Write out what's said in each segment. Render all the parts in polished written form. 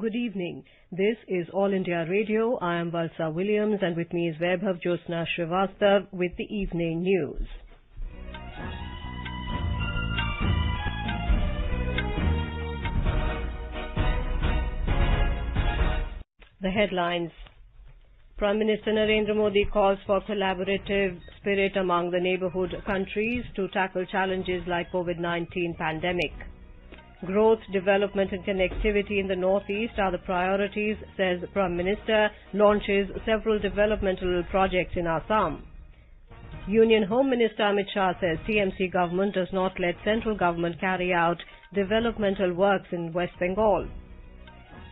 Good evening. This is All India Radio. I am Valsa Williams and with me is Vaibhav Jyotsna Srivastav with the evening news. The headlines. Prime Minister Narendra Modi calls for collaborative spirit among the neighbourhood countries to tackle challenges like COVID-19 pandemic. Growth, development and connectivity in the northeast are the priorities, says Prime Minister, launches several developmental projects in Assam. Union Home Minister Amit Shah says TMC government does not let central government carry out developmental works in West Bengal.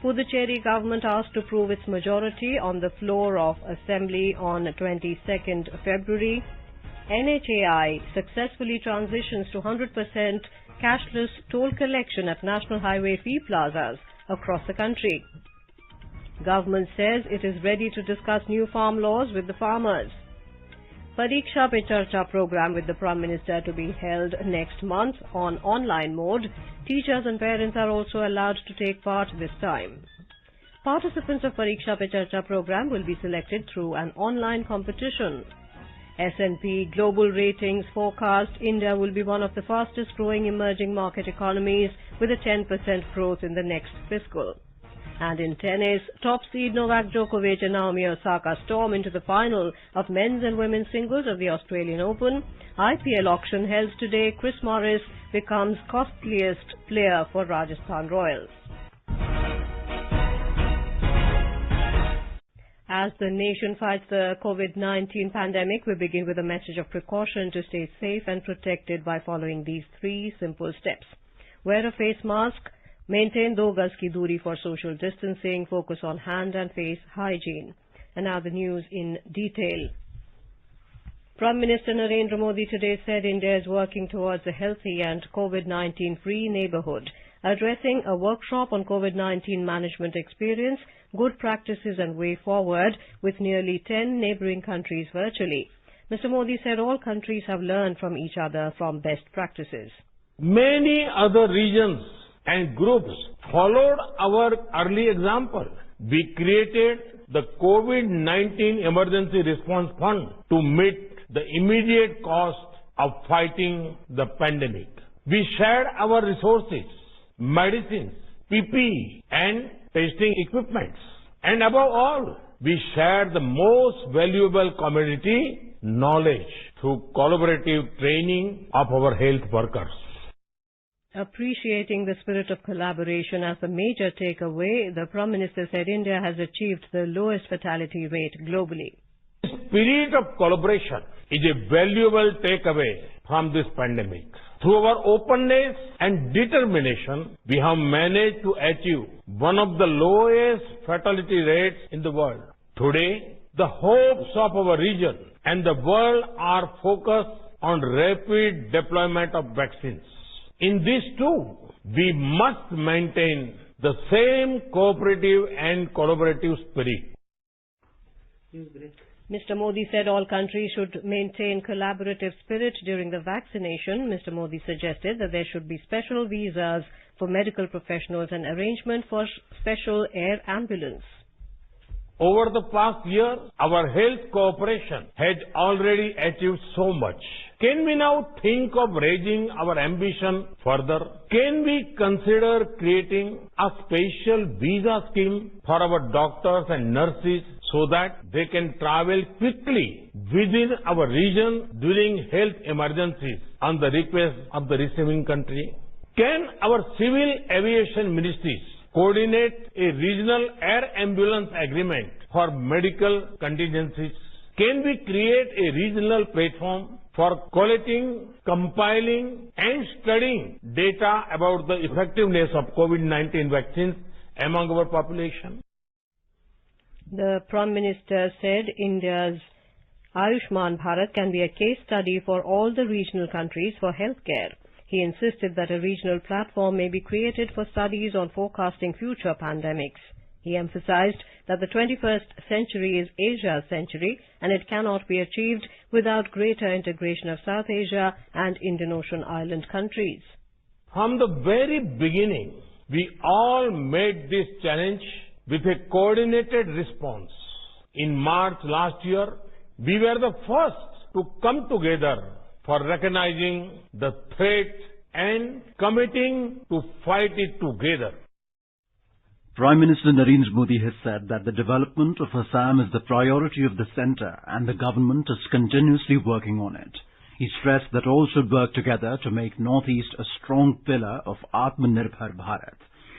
Puducherry government asked to prove its majority on the floor of Assembly on 22nd February. NHAI successfully transitions to 100% cashless toll collection at National Highway fee plazas across the country. Government says it is ready to discuss new farm laws with the farmers. Pariksha Pe Charcha program with the Prime Minister to be held next month on online mode. Teachers and parents are also allowed to take part this time. Participants of Pariksha Pe Charcha program will be selected through an online competition. S&P Global Ratings forecast India will be one of the fastest growing emerging market economies with a 10% growth in the next fiscal. And in tennis, top seed Novak Djokovic and Naomi Osaka storm into the final of men's and women's singles of the Australian Open. IPL auction held today. Chris Morris becomes costliest player for Rajasthan Royals. As the nation fights the COVID-19 pandemic, we begin with a message of precaution to stay safe and protected by following these three simple steps. Wear a face mask, maintain 2 gaz ki duri for social distancing, focus on hand and face hygiene. And now the news in detail. Prime Minister Narendra Modi today said India is working towards a healthy and COVID-19 free neighbourhood. Addressing a workshop on COVID-19 management experience, good practices and way forward with nearly 10 neighbouring countries virtually. Mr. Modi said all countries have learned from each other from best practices. Many other regions and groups followed our early example. We created the COVID-19 Emergency Response Fund to meet the immediate cost of fighting the pandemic. We shared our resources, medicines, PPE and testing equipments. And above all, we shared the most valuable commodity, knowledge, through collaborative training of our health workers. Appreciating the spirit of collaboration as a major takeaway, the Prime Minister said India has achieved the lowest fatality rate globally. The spirit of collaboration is a valuable takeaway from this pandemic. Through our openness and determination, we have managed to achieve one of the lowest fatality rates in the world. Today, the hopes of our region and the world are focused on rapid deployment of vaccines. In this too, we must maintain the same cooperative and collaborative spirit. Mr. Modi said all countries should maintain collaborative spirit during the vaccination. Mr. Modi suggested that there should be special visas for medical professionals and arrangement for special air ambulance. Over the past year, our health cooperation has already achieved so much. Can we now think of raising our ambition further? Can we consider creating a special visa scheme for our doctors and nurses so that they can travel quickly within our region during health emergencies on the request of the receiving country? Can our civil aviation ministries coordinate a regional air ambulance agreement for medical contingencies? Can we create a regional platform for collecting, compiling and studying data about the effectiveness of COVID-19 vaccines among our population? The Prime Minister said India's Ayushman Bharat can be a case study for all the regional countries for healthcare. He insisted that a regional platform may be created for studies on forecasting future pandemics. He emphasized that the 21st century is Asia's century and it cannot be achieved without greater integration of South Asia and Indian Ocean island countries. From the very beginning, We all made this challenge with a coordinated response. In March last year, we were the first to come together for recognizing the threat and committing to fight it together. Prime Minister Narendra Modi has said that the development of Assam is the priority of the centre and the government is continuously working on it. He stressed that all should work together to make Northeast a strong pillar of Atmanirbhar Bharat.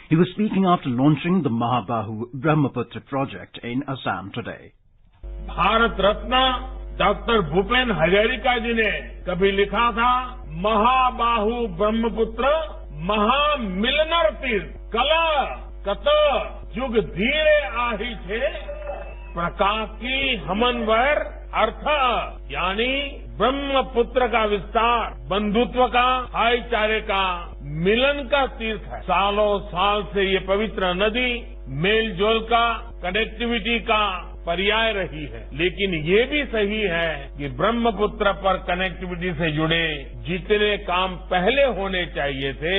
He was speaking after launching the Mahabahu Brahmaputra project in Assam today. Bharat Ratna doctor Bhupen Hazarika ji ने कभी लिखा था, महाबाहु ब्रह्मपुत्र महामिलनर तीर्थ कला कत जुग धीरे आही छे प्रकाश की हमनवर अर्थ, यानी ब्रह्मपुत्र का विस्तार बंधुत्व का, भाईचारे का, मिलन का तीर्थ है। सालों साल से ये पवित्र नदी मेल जोल का, कनेक्टिविटी का पर्याय रही है। लेकिन ये भी सही है कि ब्रह्मपुत्र पर कनेक्टिविटी से जुड़े जितने काम पहले होने चाहिए थे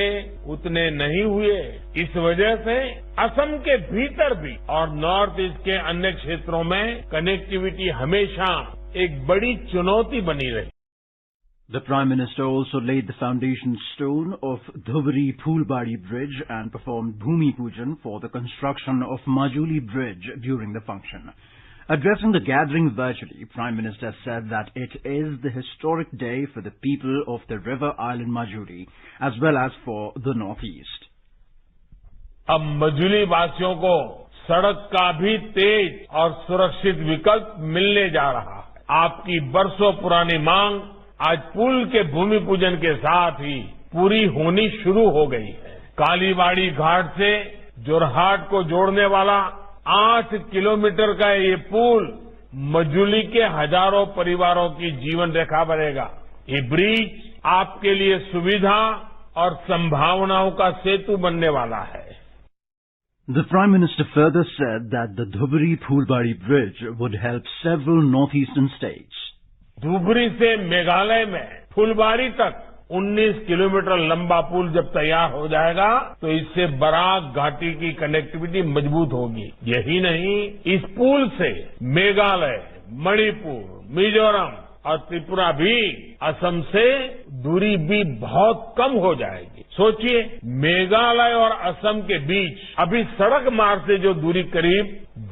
उतने नहीं हुए। इस वजह से असम के भीतर भी और नॉर्थ ईस्ट के अन्य क्षेत्रों में कनेक्टिविटी हमेशा एक बड़ी चुनौती बनी रही। The Prime Minister also laid the foundation stone of Dhubari Phulbari Bridge and performed Bhumi Pujan for the construction of Majuli Bridge during the function. Addressing the gathering virtually, Prime Minister said that it is the historic day for the people of the river island Majuli as well as for the Northeast. अब मजूली वासियों को सड़क का भी तेज और सुरक्षित विकल्प मिलने जा रहा है। आपकी बरसों पुरानी मांग आज पुल के भूमि पूजन के साथ ही पूरी होनी शुरू हो गई है। कालीबाड़ी घाट से जोरहाट को जोड़ने वाला 8 किलोमीटर का ये पुल मजूली के हजारों परिवारों की जीवन रेखा बनेगा। ये ब्रिज आपके लिए सुविधा और संभावनाओं का सेतु बनने वाला है। The Prime Minister further said that the Dhubari Phulbari Bridge would help several northeastern states. Dhubri से मेघालय में फुलबारी तक 19 किलोमीटर लंबा पुल जब तैयार हो जाएगा तो इससे बराक घाटी की कनेक्टिविटी मजबूत होगी। यही नहीं, इस पुल से मेघालय, मणिपुर, मिजोरम और त्रिपुरा भी असम से दूरी भी बहुत कम हो जाएगी। सोचिए, मेघालय और असम के बीच अभी सड़क मार्ग से जो दूरी करीब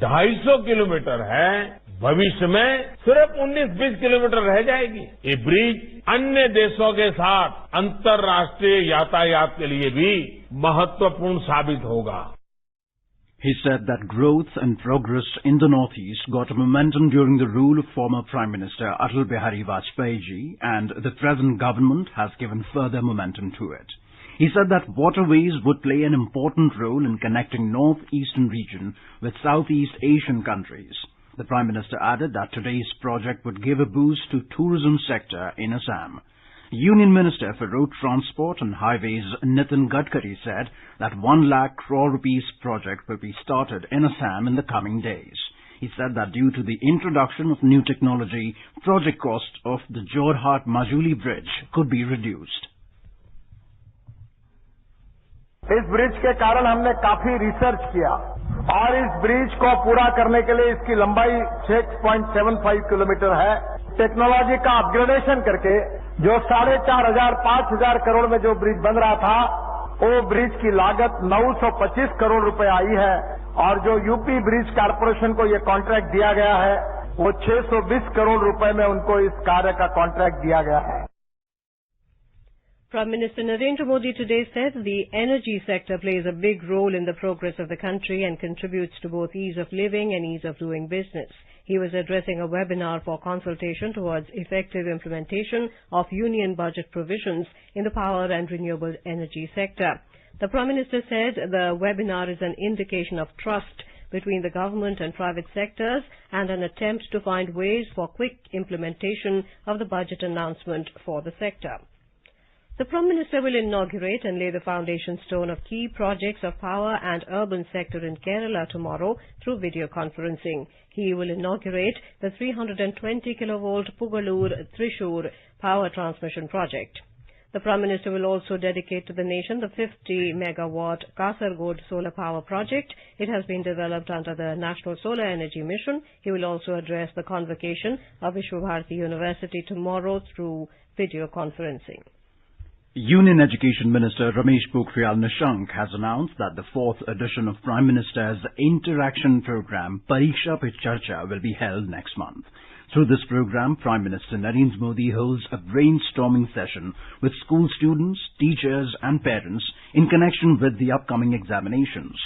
250 किलोमीटर है, भविष्य में सिर्फ 19-20 किलोमीटर रह जाएगी। ये ब्रिज अन्य देशों के साथ अंतर्राष्ट्रीय यातायात के लिए भी महत्वपूर्ण साबित होगा। He said that growth and progress in the Northeast got momentum during the rule of former Prime Minister Atal Bihari Vajpayee ji, and the present government has given further momentum to it. He said that waterways would play an important role in connecting northeastern region with Southeast Asian countries. The Prime Minister added that today's project would give a boost to tourism sector in Assam. Union Minister for Road Transport and Highways Nitin Gadkari said that 1 lakh crore rupees project will be started in Assam in the coming days. He said that due to the introduction of new technology, project cost of the Jorhat-Majuli bridge could be reduced. इस bridge के कारण हमने काफी research किया और इस bridge को पूरा करने के लिए इसकी लंबाई 6.75 किलोमीटर है। टेक्नोलॉजी का अपग्रेडेशन करके जो 4,500-5,000 करोड़ में जो ब्रिज बन रहा था, वो ब्रिज की लागत 925 करोड़ रुपए आई है और जो यूपी ब्रिज कारपोरेशन को ये कॉन्ट्रैक्ट दिया गया है, वो 620 करोड़ रुपए में उनको इस कार्य का कॉन्ट्रैक्ट दिया गया है। Prime Minister Narendra Modi today said the energy sector plays a big role in the progress of the country and contributes to both ease of living and ease of doing business. He was addressing a webinar for consultation towards effective implementation of union budget provisions in the power and renewable energy sector. The Prime Minister said the webinar is an indication of trust between the government and private sectors and an attempt to find ways for quick implementation of the budget announcement for the sector. The Prime Minister will inaugurate and lay the foundation stone of key projects of power and urban sector in Kerala tomorrow through video conferencing. He will inaugurate the 320 kilovolt Pugalur-Thrissur power transmission project. The Prime Minister will also dedicate to the nation the 50-megawatt Kasaragod solar power project. It has been developed under the National Solar Energy Mission. He will also address the convocation of Vishwabharati University tomorrow through video conferencing. Union Education Minister Ramesh Pokhriyal Nishank has announced that the 4th edition of Prime Minister's interaction program Pariksha Pe Charcha will be held next month. Through this program, Prime Minister Narendra Modi holds a brainstorming session with school students, teachers and parents in connection with the upcoming examinations.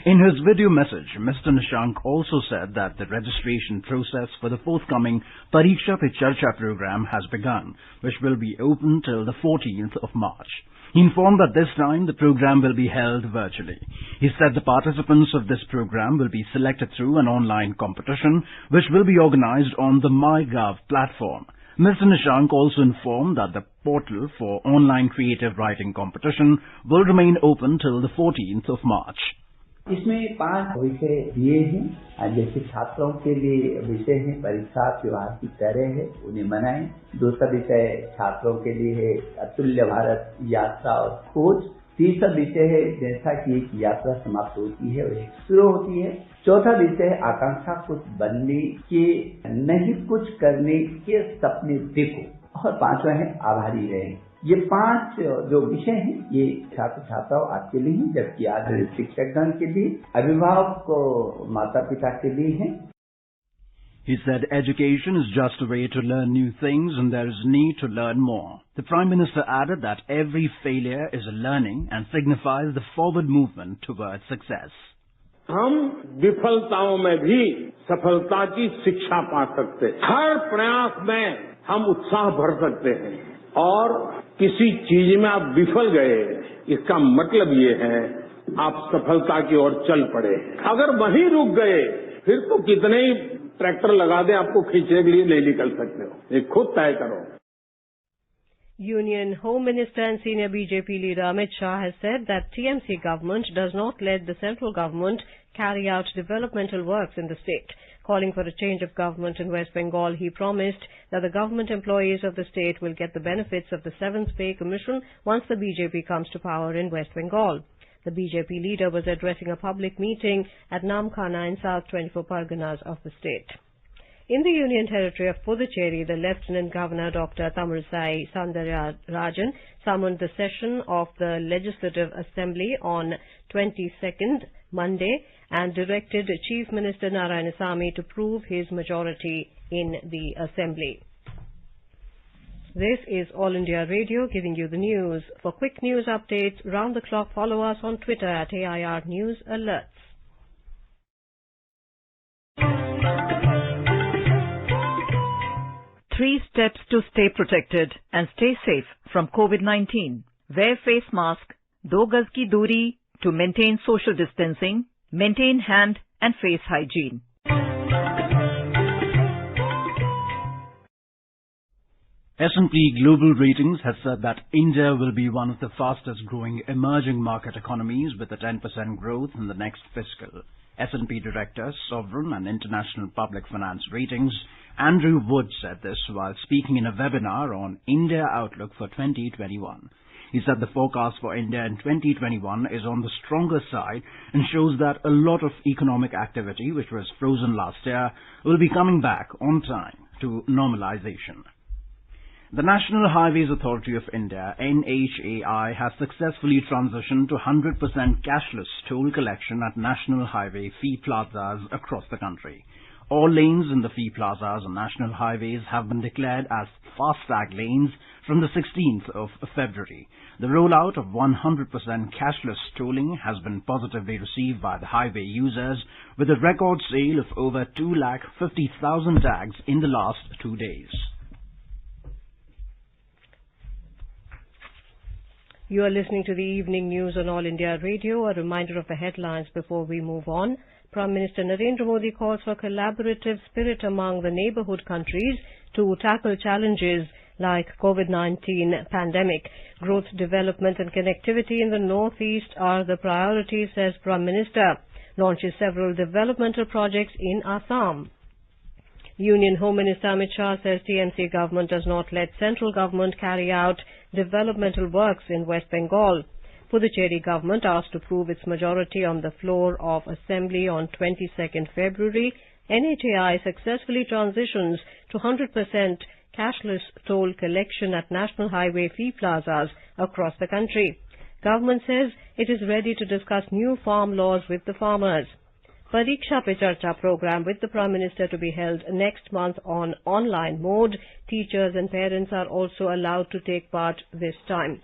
In his video message, Mr. Nishank also said that the registration process for the forthcoming Pariksha Pe Charcha program has begun, which will be open till the 14th of March. He informed that this time the program will be held virtually. He said the participants of this program will be selected through an online competition which will be organized on the MyGov platform. Mr. Nishank also informed that the portal for online creative writing competition will remain open till the 14th of March. इसमें 5 विषय दिए हैं, जैसे छात्रों के लिए विषय है परीक्षा व्यवहार की तरह है, उन्हें मनाएं। दूसरा विषय छात्रों के लिए है अतुल्य भारत यात्रा और खोज। तीसरा विषय है जैसा कि एक यात्रा समाप्त होती है और एक शुरू होती है। चौथा विषय है आकांक्षा कुछ बनने के नहीं कुछ करने के सपने देखो। और 5वां है आभारी रहे। ये 5 जो विषय हैं ये छात्र छात्राओं आपके लिए हैं, जबकि आज शिक्षकगण के लिए, अभिभावक माता पिता के लिए हैं। He said education is just a way to learn new things and there is need to learn more. The Prime Minister added that every failure is a learning and signifies the forward movement towards success. हम विफलताओं में भी सफलता की शिक्षा पा सकते हैं। हर प्रयास में हम उत्साह भर सकते हैं और किसी चीज में आप विफल गए, इसका मतलब ये है आप सफलता की ओर चल पड़े। अगर वहीं रुक गए फिर तो कितने ही ट्रैक्टर लगा दें आपको खींचने के लिए नहीं निकल सकते हो। ये खुद तय करो। Union Home Minister and senior BJP leader Amit Shah has said that TMC government does not let the central government carry out developmental works in the state. Calling for a change of government in West Bengal, he promised that the government employees of the state will get the benefits of the 7th Pay Commission once the BJP comes to power in West Bengal. The BJP leader was addressing a public meeting at Namkhana in South 24 Parganas of the state. In the Union Territory of Puducherry, the Lieutenant Governor Dr. Tamilisai Soundararajan summoned the session of the Legislative Assembly on 22nd, Monday, and directed Chief Minister Narayanasamy to prove his majority in the Assembly. This is All India Radio giving you the news. For quick news updates round the clock, follow us on Twitter at AIR News Alerts. Three steps to stay protected and stay safe from COVID-19. Wear face mask, 2 gaz ki duri to maintain social distancing, maintain hand and face hygiene. S&P Global Ratings has said that India will be one of the fastest growing emerging market economies with a 10% growth in the next fiscal. S&P Director, Sovereign and International Public Finance Ratings, Andrew Wood said this while speaking in a webinar on India Outlook for 2021. He said the forecast for India in 2021 is on the stronger side and shows that a lot of economic activity, which was frozen last year, will be coming back on time to normalization. The National Highways Authority of India, NHAI, has successfully transitioned to 100% cashless toll collection at national highway fee plazas across the country. All lanes in the fee plazas on national highways have been declared as FASTag lanes from the 16th of February. The rollout of 100% cashless tolling has been positively received by the highway users, with a record sale of over 250,000 tags in the last 2 days. You are listening to the evening news on All India Radio. A reminder of the headlines before we move on. Prime Minister Narendra Modi calls for collaborative spirit among the neighbourhood countries to tackle challenges like COVID-19 pandemic. Growth, development and connectivity in the northeast are the priorities, says Prime Minister. Launches several developmental projects in Assam. Union Home Minister Amit Shah says TMC government does not let central government carry out developmental works in West Bengal. Puducherry government asked to prove its majority on the floor of Assembly on 22nd February. NHAI successfully transitions to 100% cashless toll collection at national highway fee plazas across the country. Government says it is ready to discuss new farm laws with the farmers. Pariksha Pe Charcha program with the Prime Minister to be held next month on online mode. Teachers and parents are also allowed to take part this time.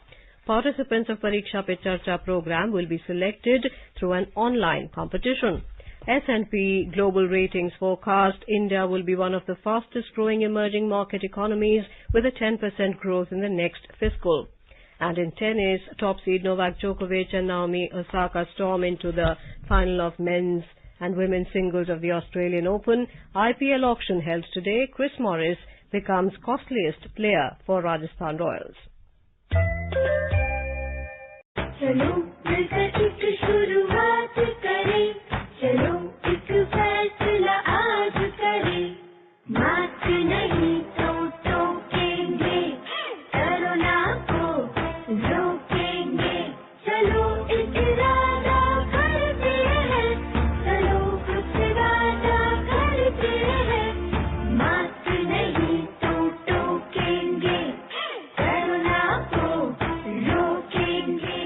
Participants of Pariksha Pe Charcha program will be selected through an online competition. S&P Global Ratings forecast India will be one of the fastest growing emerging market economies with a 10% growth in the next fiscal. And in tennis, top seed Novak Djokovic and Naomi Osaka storm into the final of men's and women's singles of the Australian Open. IPL auction held today. Chris Morris becomes costliest player for Rajasthan Royals. चलो मिलकर एक शुरुआत करें, चलो एक फैसला आज करें, मास्क नहीं तो टोकेंगे, कोरोना को रोकेंगे, चलो एक इरादा करते हैं, चलो कुछ वादा करते हैं, मास्क नहीं तो टोकेंगे, कोरोना को रोकेंगे.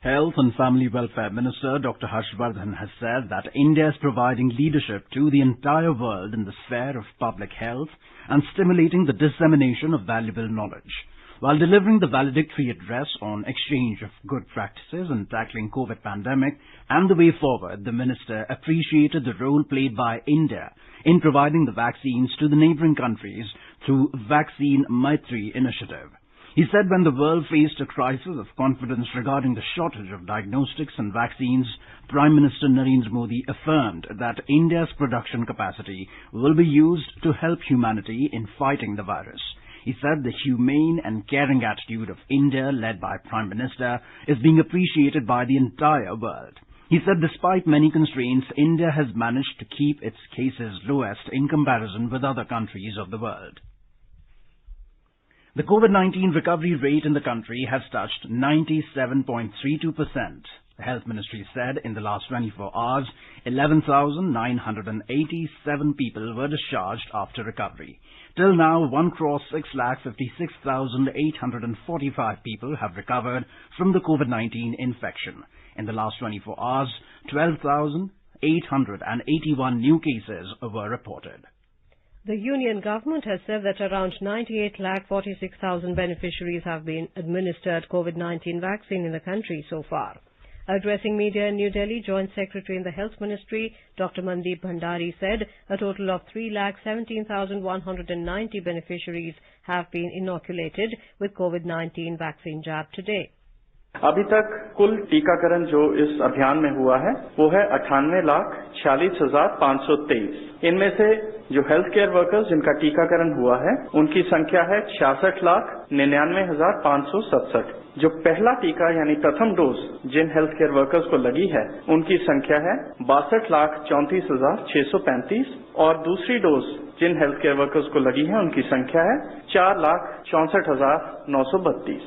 Health and Family Welfare Minister Dr. Harshvardhan has said that India is providing leadership to the entire world in the sphere of public health and stimulating the dissemination of valuable knowledge. While delivering the valedictory address on exchange of good practices in tackling COVID pandemic and the way forward, the minister appreciated the role played by India in providing the vaccines to the neighbouring countries through Vaccine Maitri initiative. He said when the world faced a crisis of confidence regarding the shortage of diagnostics and vaccines, Prime Minister Narendra Modi affirmed that India's production capacity will be used to help humanity in fighting the virus. He said the humane and caring attitude of India, led by Prime Minister, is being appreciated by the entire world. He said despite many constraints, India has managed to keep its cases lowest in comparison with other countries of the world. The COVID-19 recovery rate in the country has touched 97.32%. The Health Ministry said in the last 24 hours, 11,987 people were discharged after recovery. Till now, 1,656,845 people have recovered from the COVID-19 infection. In the last 24 hours, 12,881 new cases were reported. The Union Government has said that around 98,46,000 beneficiaries have been administered COVID-19 vaccine in the country so far. Addressing media in New Delhi, Joint Secretary in the Health Ministry, Dr. Mandeep Bhandari said a total of 3,17,190 beneficiaries have been inoculated with COVID-19 vaccine jab today. अभी तक कुल टीकाकरण जो इस अभियान में हुआ है वो है 98,46,523. इनमें से जो हेल्थ केयर वर्कर्स जिनका टीकाकरण हुआ है उनकी संख्या है 66,99,567. जो पहला टीका यानी प्रथम डोज जिन हेल्थ केयर वर्कर्स को लगी है उनकी संख्या है 62,34,635 और दूसरी डोज जिन हेल्थ केयर वर्कर्स को लगी है उनकी संख्या है 4,64,932.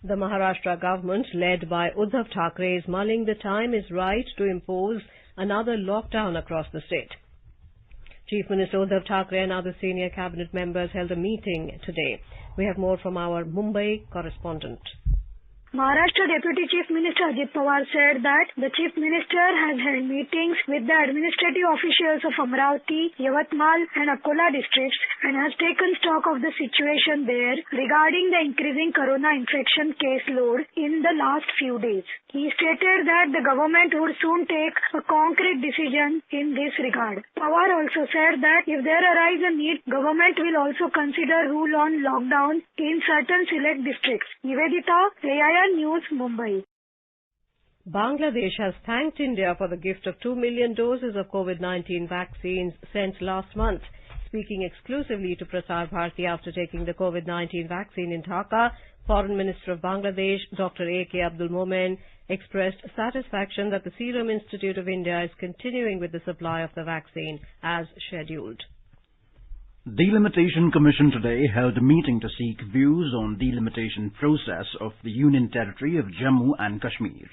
The Maharashtra government, led by Uddhav Thackeray, is mulling the time is right to impose another lockdown across the state. Chief Minister Uddhav Thackeray and other senior cabinet members held a meeting today. We have more from our Mumbai correspondent. Maharashtra Deputy Chief Minister Ajit Pawar said that the Chief Minister has held meetings with the administrative officials of Amravati, Yavatmal and Akola districts and has taken stock of the situation there regarding the increasing corona infection case load in the last few days. He stated that the government would soon take a concrete decision in this regard. Pawar also said that if there arise a need, government will also consider rule on lockdown in certain select districts. Nivedita, AIR News, Mumbai. Bangladesh has thanked India for the gift of 2 million doses of COVID-19 vaccines sent last month. Speaking exclusively to Prasar Bharati after taking the COVID-19 vaccine in Dhaka, Foreign Minister of Bangladesh, Dr. A.K. Abdul Momen, expressed satisfaction that the Serum Institute of India is continuing with the supply of the vaccine as scheduled. Delimitation Commission today held a meeting to seek views on delimitation process of the Union Territory of Jammu and Kashmir.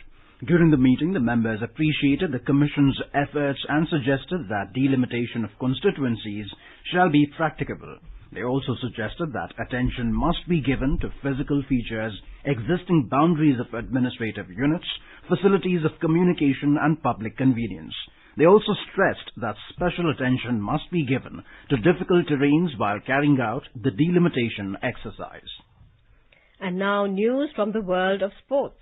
During the meeting, the members appreciated the Commission's efforts and suggested that delimitation of constituencies shall be practicable. They also suggested that attention must be given to physical features, existing boundaries of administrative units, facilities of communication and public convenience. They also stressed that special attention must be given to difficult terrains while carrying out the delimitation exercise. And now news from the world of sports.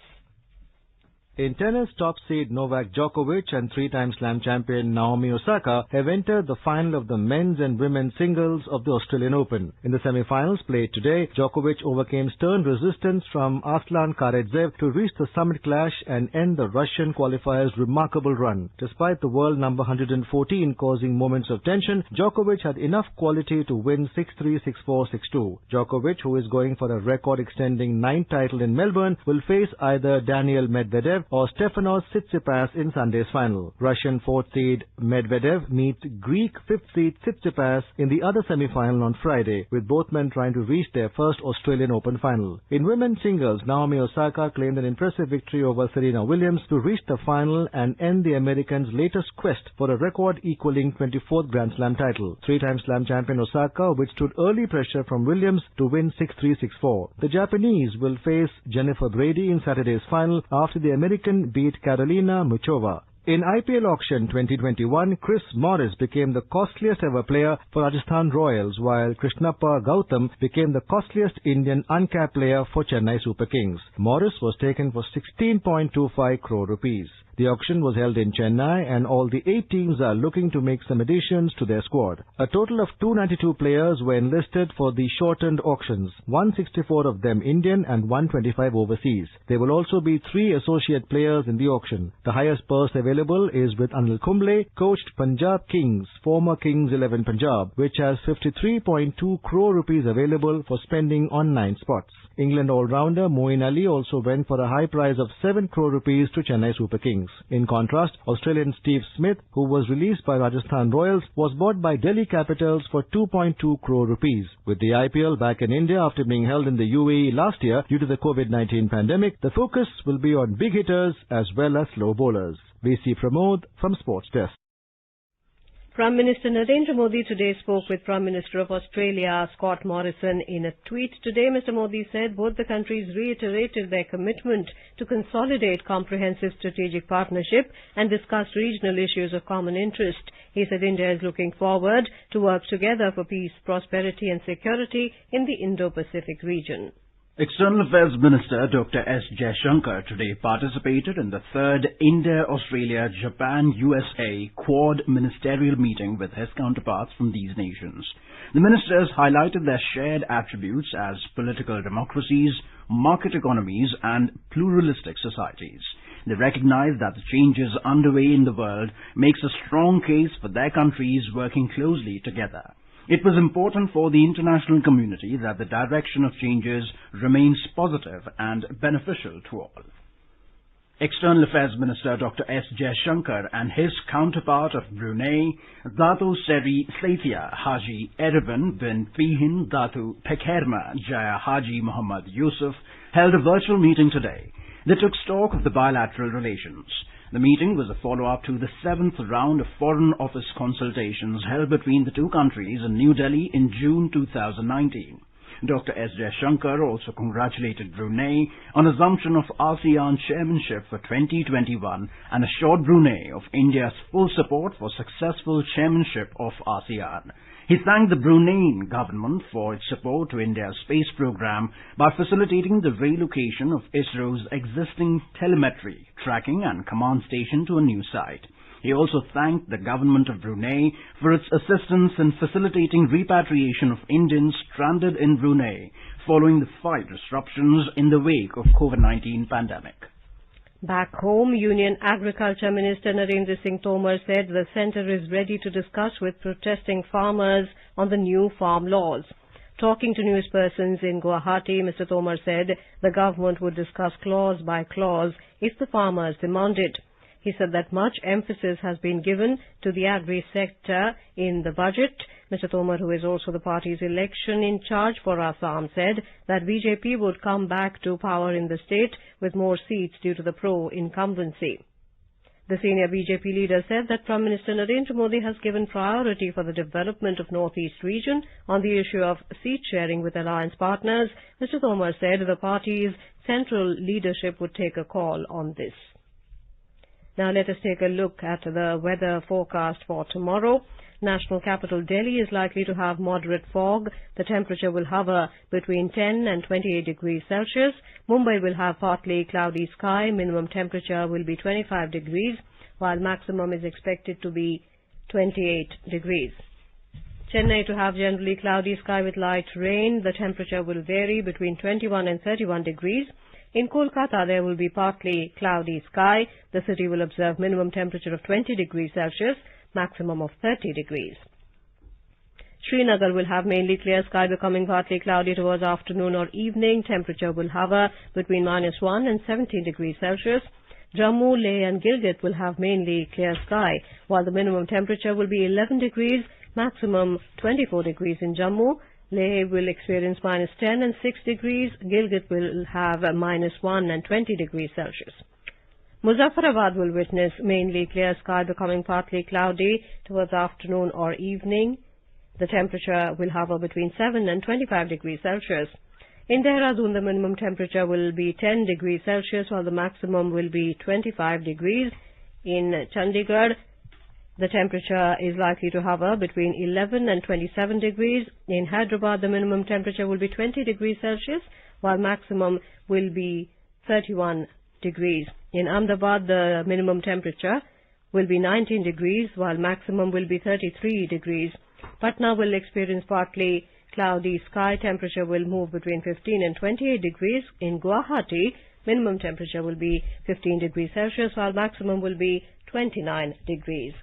In tennis, top seed Novak Djokovic and three-time slam champion Naomi Osaka have entered the final of the men's and women's singles of the Australian Open. In the semi-finals played today, Djokovic overcame stern resistance from Aslan Karatsev to reach the summit clash and end the Russian qualifier's remarkable run. Despite the world number 114 causing moments of tension, Djokovic had enough quality to win 6-3, 6-4, 6-2. Djokovic, who is going for a record-extending 9th title in Melbourne, will face either Daniil Medvedev or Stefanos Tsitsipas in Sunday's final. Russian 4th seed Medvedev meets Greek 5th seed Tsitsipas in the other semi-final on Friday, with both men trying to reach their first Australian Open final. In women's singles, Naomi Osaka claimed an impressive victory over Serena Williams to reach the final and end the Americans' latest quest for a record-equaling 24th Grand Slam title. Three-time Slam champion Osaka withstood early pressure from Williams to win 6-3, 6-4. The Japanese will face Jennifer Brady in Saturday's final after the American beat Karolina Muchova. In IPL auction 2021, Chris Morris became the costliest ever player for Rajasthan Royals, while Krishnappa Gautam became the costliest Indian uncapped player for Chennai Super Kings. Morris was taken for 16.25 crore rupees. The auction was held in Chennai and all the 8 teams are looking to make some additions to their squad. A total of 292 players were enlisted for the shortened auctions, 164 of them Indian and 125 overseas. There will also be 3 associate players in the auction. The highest purse available is with Anil Kumble, coached Punjab Kings, former Kings 11 Punjab, which has 53.2 crore rupees available for spending on 9 spots. England all-rounder Moeen Ali also went for a high prize of 7 crore rupees to Chennai Super Kings. In contrast, Australian Steve Smith, who was released by Rajasthan Royals, was bought by Delhi Capitals for 2.2 crore rupees. With the IPL back in India after being held in the UAE last year due to the COVID-19 pandemic, the focus will be on big hitters as well as slow bowlers. VC Pramod from Sports Desk. Prime Minister Narendra Modi today spoke with Prime Minister of Australia, Scott Morrison. In a tweet today, Mr. Modi said both the countries reiterated their commitment to consolidate comprehensive strategic partnership and discussed regional issues of common interest. He said India is looking forward to work together for peace, prosperity and security in the Indo-Pacific region. External Affairs Minister Dr. S. Jaishankar today participated in the 3rd India-Australia-Japan-USA Quad Ministerial meeting with his counterparts from these nations. The ministers highlighted their shared attributes as political democracies, market economies and pluralistic societies. They recognized that the changes underway in the world makes a strong case for their countries working closely together. It was important for the international community that the direction of changes remains positive and beneficial to all. External Affairs Minister Dr. S. Jaishankar and his counterpart of Brunei, Dato Seri Saithia Haji Erban bin Pihin Datu Pekherma Jaya Haji Muhammad Yusuf held a virtual meeting today. They took stock of the bilateral relations. The meeting was a follow-up to the 7th round of Foreign Office consultations held between the two countries in New Delhi in June 2019. Dr. S. Jaishankar also congratulated Brunei on assumption of ASEAN chairmanship for 2021 and assured Brunei of India's full support for successful chairmanship of ASEAN. He thanked the Bruneian government for its support to India's space program by facilitating the relocation of ISRO's existing telemetry, tracking and command station to a new site. He also thanked the government of Brunei for its assistance in facilitating repatriation of Indians stranded in Brunei following the flight disruptions in the wake of COVID-19 pandemic. Back home, Union Agriculture Minister Narendra Singh Tomar said the centre is ready to discuss with protesting farmers on the new farm laws. Talking to newspersons in Guwahati, Mr. Tomar said the government would discuss clause by clause if the farmers demanded. He said that much emphasis has been given to the agri sector in the budget. Mr. Tomar, who is also the party's election in charge for Assam, said that BJP would come back to power in the state with more seats due to the pro-incumbency. The senior BJP leader said that Prime Minister Narendra Modi has given priority for the development of Northeast region on the issue of seat sharing with alliance partners. Mr. Tomar said the party's central leadership would take a call on this. Now let us take a look at the weather forecast for tomorrow. National capital Delhi is likely to have moderate fog. The temperature will hover between 10 and 28 degrees Celsius. Mumbai will have partly cloudy sky. Minimum temperature will be 25 degrees, while maximum is expected to be 28 degrees. Chennai to have generally cloudy sky with light rain. The temperature will vary between 21 and 31 degrees. In Kolkata, there will be partly cloudy sky. The city will observe minimum temperature of 20 degrees Celsius, maximum of 30 degrees. Srinagar will have mainly clear sky becoming partly cloudy towards afternoon or evening. Temperature will hover between -1 and 17 degrees Celsius. Jammu, Leh and Gilgit will have mainly clear sky, while the minimum temperature will be 11 degrees, maximum 24 degrees in Jammu. Leh will experience -10 and 6 degrees. Gilgit will have -1 and 20 degrees Celsius. Muzaffarabad will witness mainly clear sky becoming partly cloudy towards afternoon or evening. The temperature will hover between 7 and 25 degrees Celsius. In Dehradun, the minimum temperature will be 10 degrees Celsius, while the maximum will be 25 degrees. In Chandigarh, the temperature is likely to hover between 11 and 27 degrees. In Hyderabad, the minimum temperature will be 20 degrees Celsius, while maximum will be 31 degrees. In Ahmedabad, the minimum temperature will be 19 degrees, while maximum will be 33 degrees. Patna will experience partly cloudy sky. Temperature will move between 15 and 28 degrees. In Guwahati, minimum temperature will be 15 degrees Celsius, while maximum will be 29 degrees.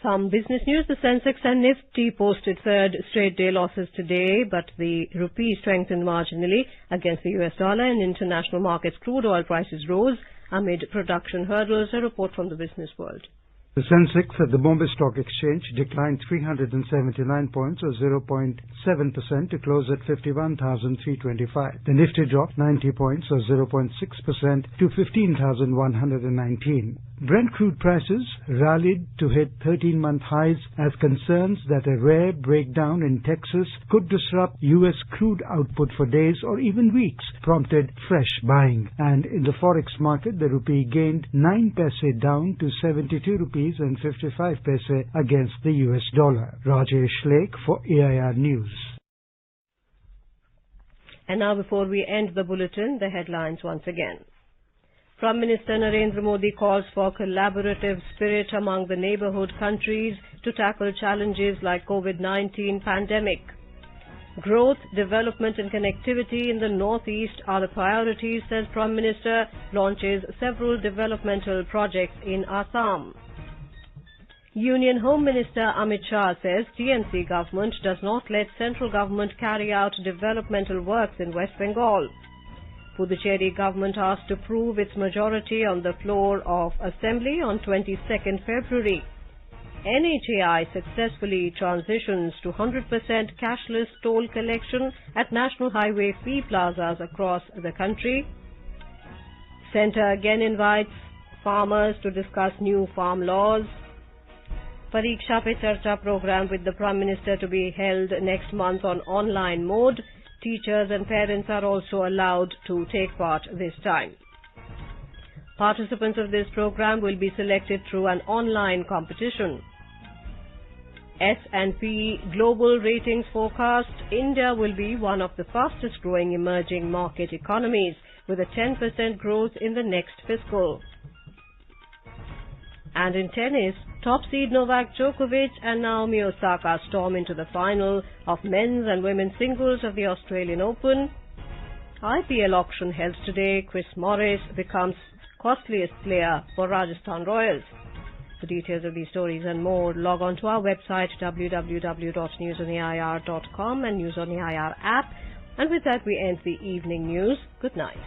Some business news. The Sensex and Nifty posted third straight day losses today, but the rupee strengthened marginally against the US dollar. In international markets, crude oil prices rose amid production hurdles. A report from the Business World. The Sensex at the Bombay Stock Exchange declined 379 points or 0.7% to close at 51,325. The Nifty dropped 90 points or 0.6% to 15,119. Brent crude prices rallied to hit 13-month highs as concerns that a rare breakdown in Texas could disrupt U.S. crude output for days or even weeks prompted fresh buying. And in the forex market, the rupee gained 9 paise down to 72 rupees and 55 paise against the U.S. dollar. Rajesh Lake for AIR News. And now, before we end the bulletin, the headlines once again. Prime Minister Narendra Modi calls for collaborative spirit among the neighbourhood countries to tackle challenges like COVID-19 pandemic. Growth, development and connectivity in the Northeast are the priorities, says Prime Minister, launches several developmental projects in Assam. Union Home Minister Amit Shah says TMC government does not let central government carry out developmental works in West Bengal. Puducherry government asked to prove its majority on the floor of Assembly on 22nd February. NHAI successfully transitions to 100% cashless toll collection at National Highway fee plazas across the country. Centre again invites farmers to discuss new farm laws. Pariksha Pe Charcha program with the Prime Minister to be held next month on online mode. Teachers and parents are also allowed to take part this time. Participants of this program will be selected through an online competition. S&P Global Ratings forecast India will be one of the fastest growing emerging market economies with a 10% growth in the next fiscal. And in tennis, top seed Novak Djokovic and Naomi Osaka storm into the final of men's and women's singles of the Australian Open. IPL auction held today. Chris Morris becomes costliest player for Rajasthan Royals. For details of these stories and more, log on to our website www.newsonair.com and News on AIR app. And with that, we end the evening news. Good night.